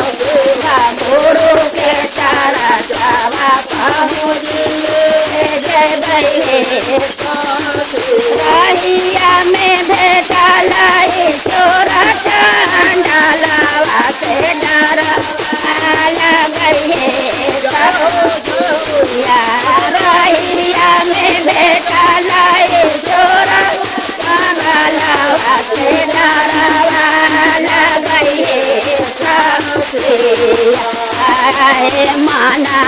गुरु के चरणवा पहुँचिए जय भैया रहिया में भेटला ईश्वर चंडालवा से डरा लगइए रहिया में भेटला ईश्वर चंडालवा से डरा लगइए माना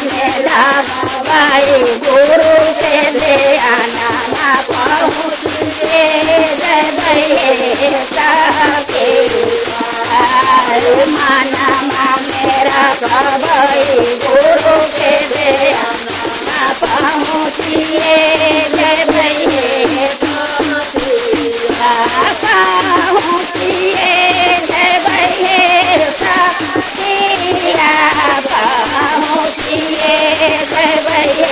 मेरा भाई गुरु के ध्याना पहुँचे जय भैया माना मेरा भाई गुरु के ध्याना पहुँचिए जय भैया पहुँचिए जय भैया पहुँचिए जय भैया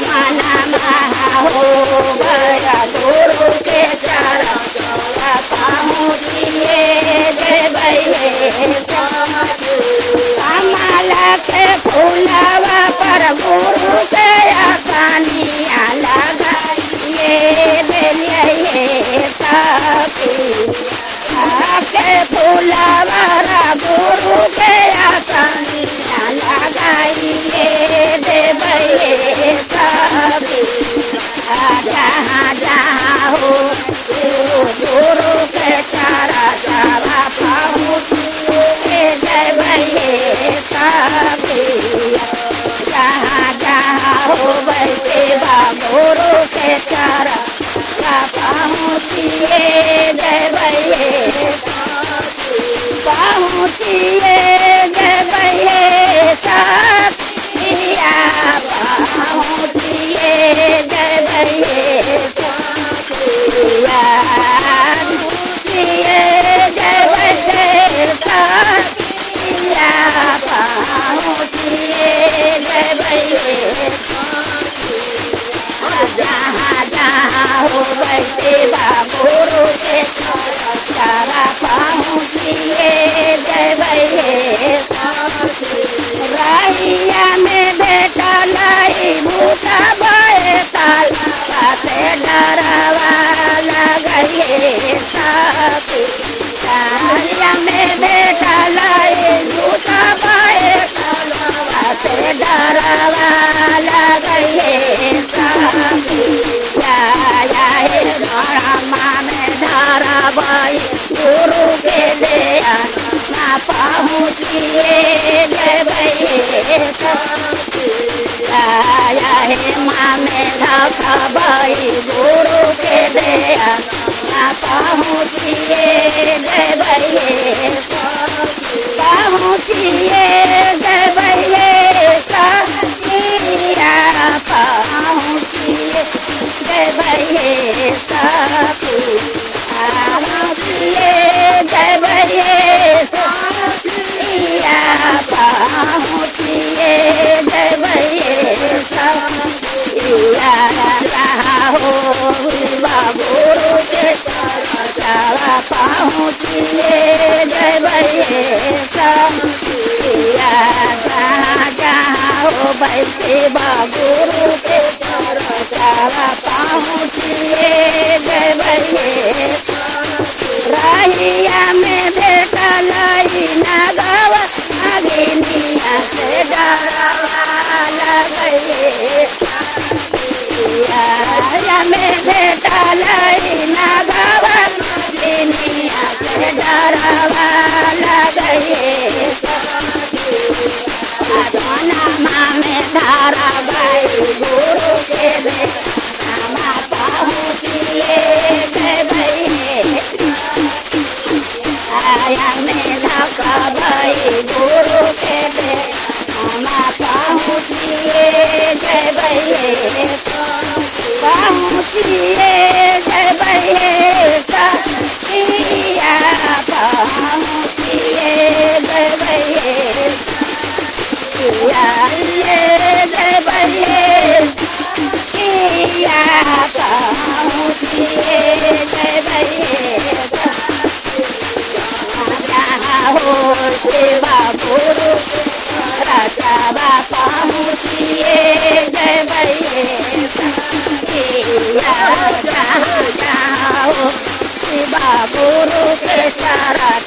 माना हो गया गुरु के चरणवा पहुँचिए जय भैया कमला के फूलवा पर गुरु के आसानियाँ लगाइए दिलिए के फूलवा गुरु के आसानियाँ लगाइए देवैया जहाँ जहाँ हो गुरु के चरणवा पहुँचिए जय भैया जहाँ जहाँ हो वैसे गुरु के चरणवा पहुँचिए जय भैया पहुँचिए जय भैया पहुँचिए जय भैया पहुँचिए जय भैया पहुँचिए जय भैया जहाँ जहाँ हो वैसे गुरु के चरणवा पहुँचिए जय भैया रहिया में भेटला भूखा बैताल से डरवा लगइए रहिया में भेटला भूखा बैताल से डरवा लगइए में धारावाई गुरु के ध्याना पहुँचिए जय भैया माँ में धारावाई गुरु के ध्याना पहुँचिए जय भैया पहुँचिए जय भैया पहुँचिए जय भैया पहुँचिए जय भैया पहुँचिए जय भैया हो गुरु के चरणवा पहुँचिए जय भैया जहाँ जहाँ हो वैसे गुरु के चरणवा पहुँचिए जय भैया रहिया में भेटला नगवा नागिनिया से डरवा लगइए रहिया में भेटला नगवा नागिनिया से डरवा लगइए में धारावाई गुरु के ध्याना पहुँचिए जय भैया में धारावाई गुरु के ध्याना पहुँचिए जय भैया पहुँचिए जय भैया पहुँचिए जय भैया जय भैया सेवा गुरु राजा बापा मुझे जय भैया जहाँ जाओ शिवा गुरु के शरण